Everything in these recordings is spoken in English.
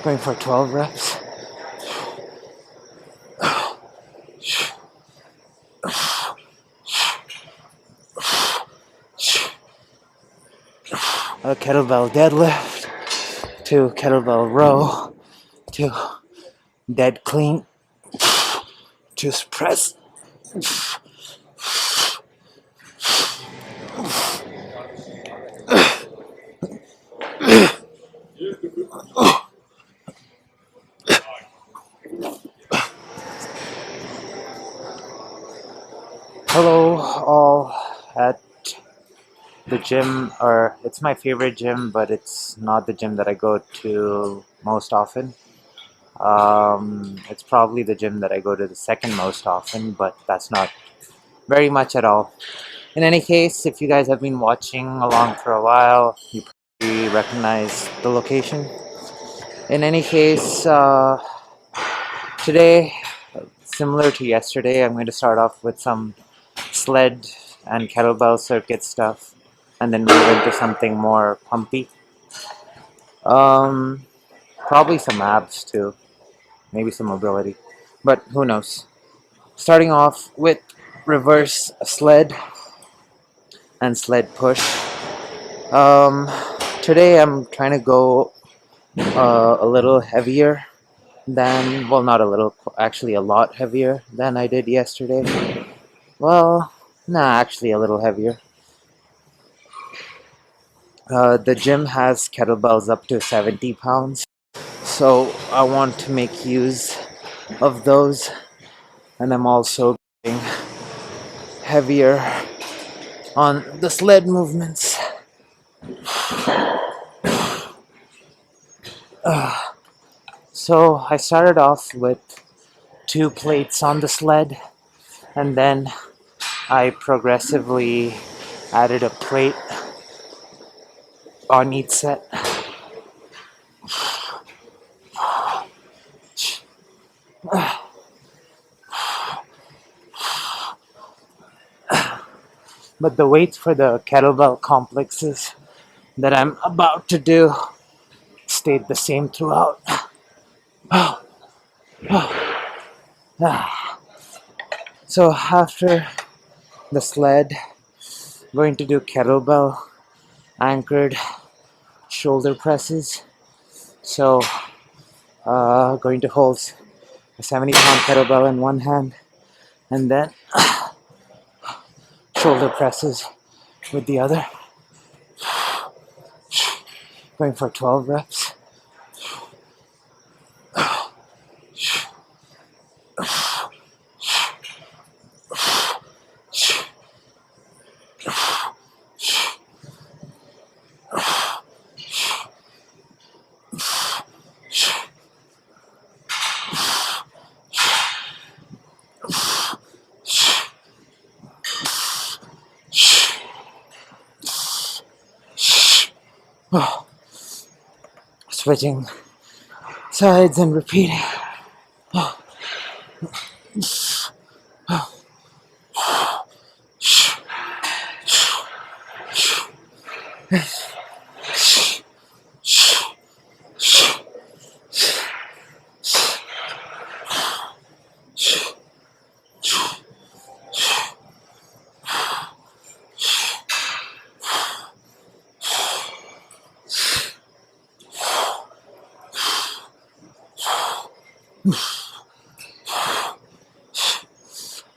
Going for 12 reps. A kettlebell deadlift, 2 kettlebell row, 2 dead clean, 2 press. Hello all at the gym, or it's my favorite gym, but it's not the gym that I go to most often. It's probably the gym that I go to the second most often, but that's not very much at all. In any case, if you guys have been watching along for a while, you probably recognize the location. In any case, today, similar to yesterday, I'm going to start off with some sled and kettlebell circuit stuff, and then move into something more pumpy. Probably some abs too, maybe some mobility, but who knows. Starting off with reverse sled and sled push. Today I'm trying to go a little heavier than, well, not a little, actually a lot heavier than I did yesterday. Well, nah, actually a little heavier. The gym has kettlebells up to 70 pounds, so I want to make use of those, and I'm also getting heavier on the sled movements. So I started off with 2 plates on the sled, and then I progressively added a plate on each set. But the weights for the kettlebell complexes that I'm about to do stayed the same throughout. So after the sled, I'm going to do kettlebell anchored shoulder presses. So going to hold a 70-pound kettlebell in one hand, and then shoulder presses with the other. Going for 12 reps. Switching sides and repeating.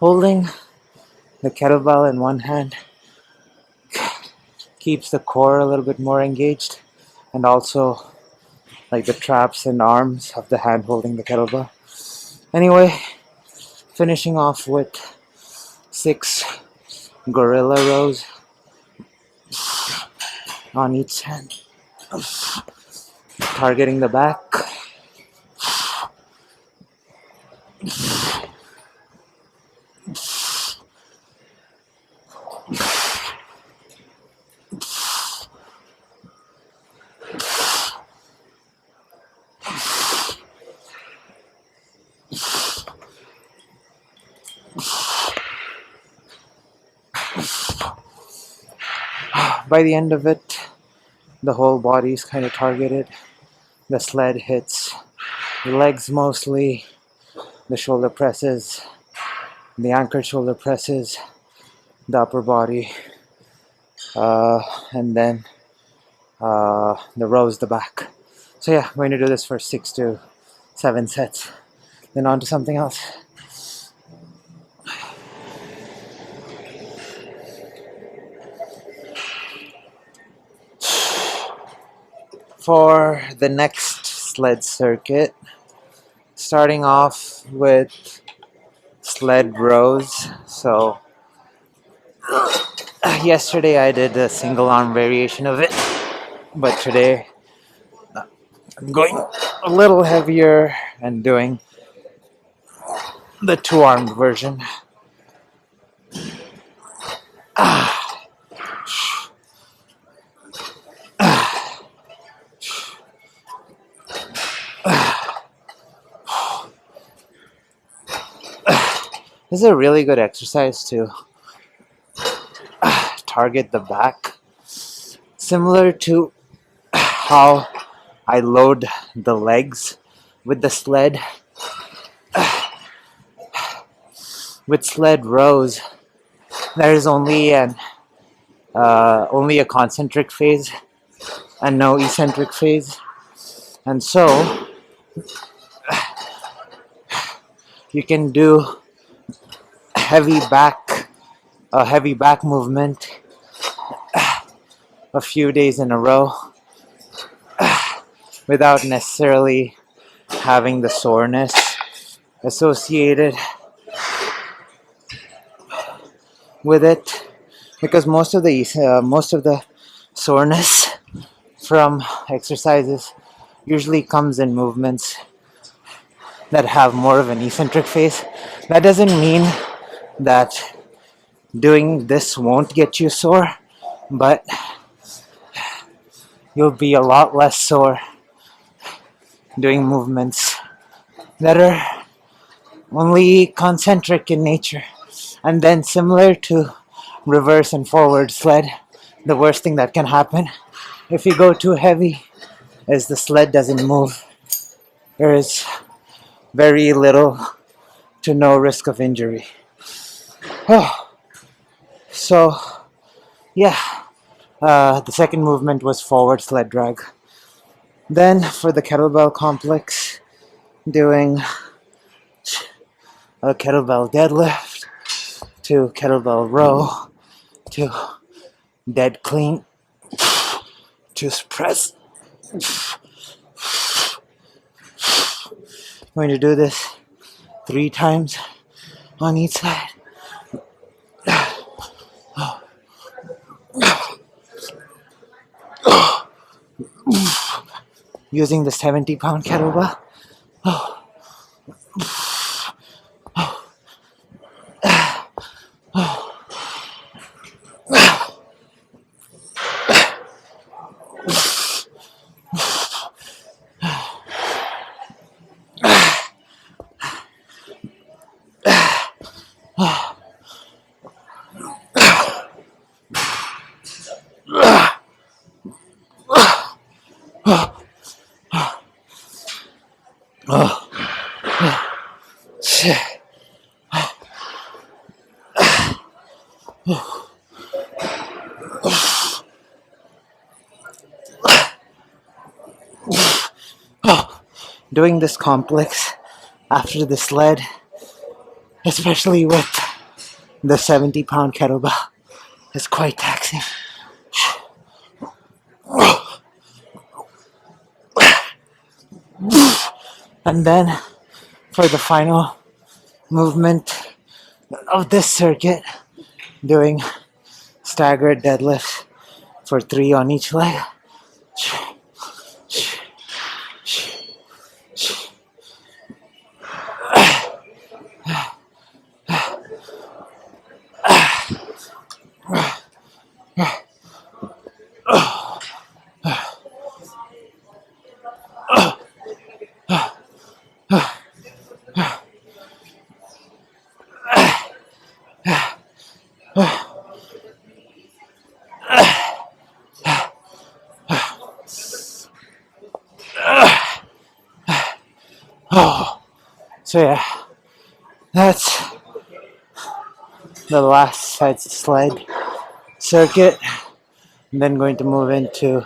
Holding the kettlebell in one hand keeps the core a little bit more engaged, and also like the traps and arms of the hand holding the kettlebell. Anyway, finishing off with 6 gorilla rows on each hand, targeting the back. By the end of it, the whole body is kind of targeted. The sled hits the legs mostly, the shoulder presses, the anchored shoulder presses, the upper body, and then the rows, the back. So yeah, I'm going to do this for 6 to 7 sets. Then on to something else. For the next sled circuit, starting off with sled rows. So yesterday I did a single arm variation of it, but today I'm going a little heavier and doing the two-armed version. This is a really good exercise to target the back, similar to how I load the legs with the sled. With sled rows, there is only a concentric phase and no eccentric phase, and so you can do heavy back movement a few days in a row without necessarily having the soreness associated with it, because most of the soreness from exercises usually comes in movements that have more of an eccentric phase. That doesn't mean that doing this won't get you sore, but you'll be a lot less sore doing movements that are only concentric in nature. And then, similar to reverse and forward sled, the worst thing that can happen if you go too heavy is the sled doesn't move. There is very little to no risk of injury. Oh, so yeah, the second movement was forward sled drag. Then for the kettlebell complex, doing a kettlebell deadlift to kettlebell row to dead clean to press. I'm going to do this 3 times on each side. Using the 70-pound kettlebell. Doing this complex after the sled, especially with the 70-pound kettlebell, is quite taxing. And then for the final movement of this circuit, doing staggered deadlift for 3 on each leg. Oh, so yeah, that's the last sled circuit. I'm then going to move into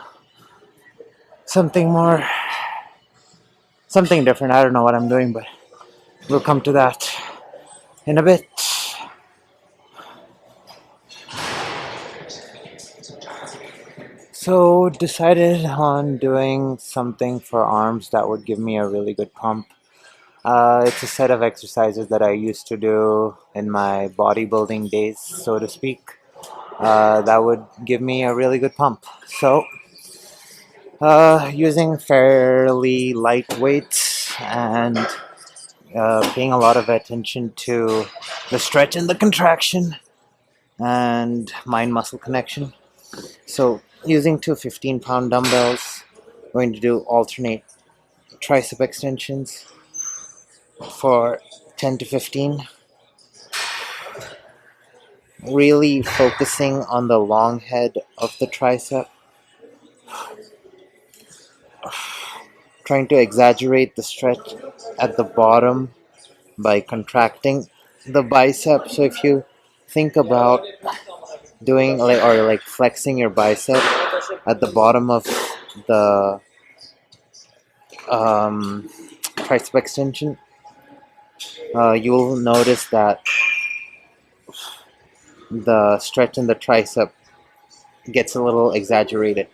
something more, something different. I don't know what I'm doing, but we'll come to that in a bit. So decided on doing something for arms that would give me a really good pump. It's a set of exercises that I used to do in my bodybuilding days, so to speak. That would give me a really good pump. So, using fairly light weights and paying a lot of attention to the stretch and the contraction and mind muscle connection. So, using two 15-pound dumbbells, going to do alternate tricep extensions for 10 to 15. Really focusing on the long head of the tricep, trying to exaggerate the stretch at the bottom by contracting the bicep. So if you think about doing like flexing your bicep at the bottom of the um, tricep extension, you'll notice that the stretch in the tricep gets a little exaggerated.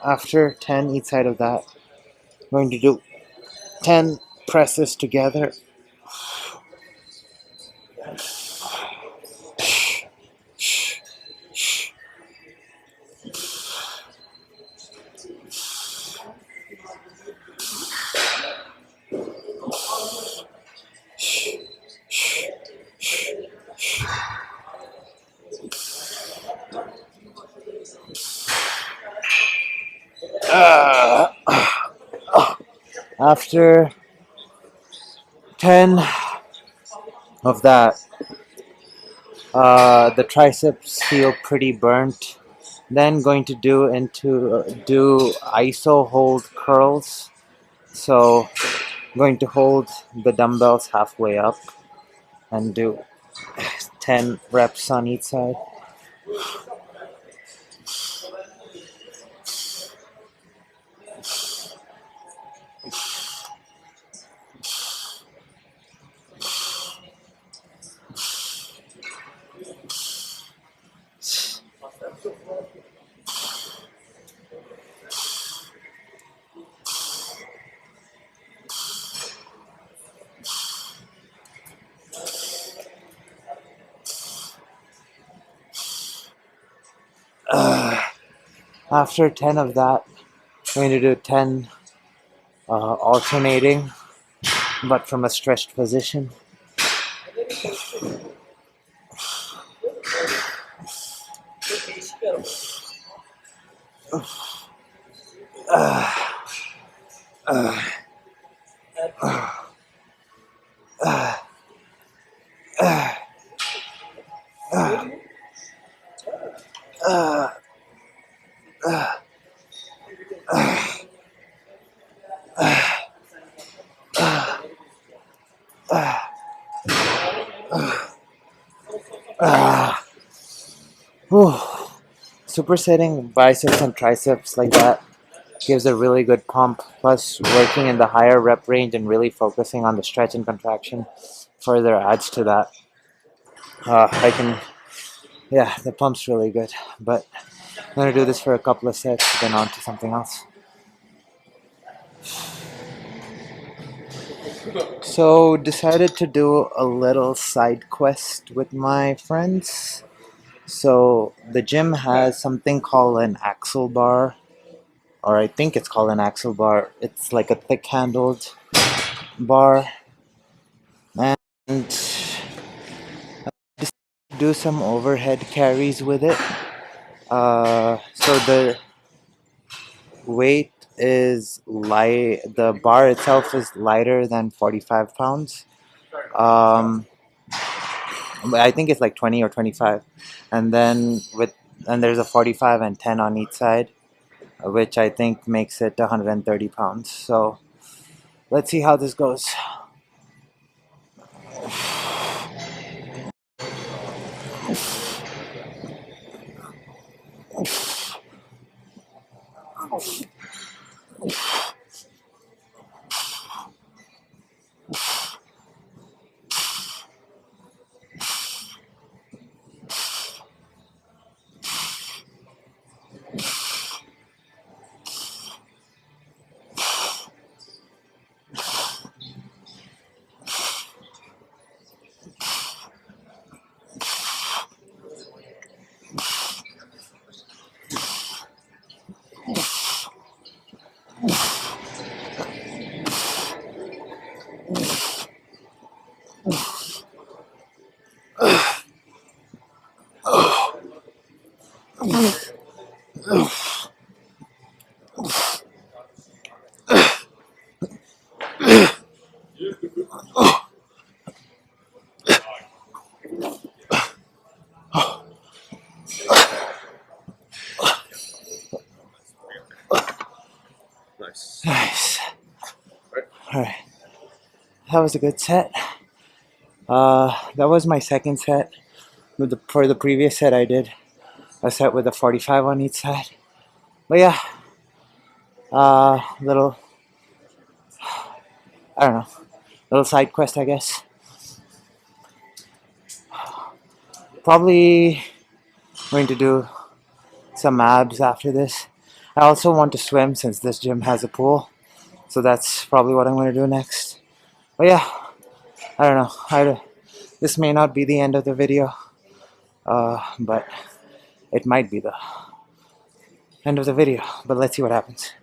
After 10 each side of that, I'm going to do 10 presses together. After 10 of that, the triceps feel pretty burnt. Then going to do iso hold curls. So going to hold the dumbbells halfway up and do 10 reps on each side. After 10 of that, I'm going to do 10 alternating, but from a stretched position. Supersetting biceps and triceps like that gives a really good pump. Plus, working in the higher rep range and really focusing on the stretch and contraction further adds to that. I can, yeah, the pump's really good. But I'm gonna do this for a couple of sets, then on to something else. So, decided to do a little side quest with my friends. So, the gym has something called an axle bar, or I think it's called an axle bar. It's like a thick handled bar, and do some overhead carries with it. So the weight is light. The bar itself is lighter than 45 pounds. Um, but I think it's like 20 or 25, and then there's a 45 and 10 on each side, which I think makes it 130 pounds. So let's see how this goes. Nice. All right, that was a good set. That was my second set. For the previous set, I did a set with a 45 on each side. But yeah, little, I don't know, little side quest, I guess. Probably going to do some abs after this. I also want to swim since this gym has a pool, so that's probably what I'm going to do next. But yeah, I don't know. This may not be the end of the video, but it might be the end of the video. But let's see what happens.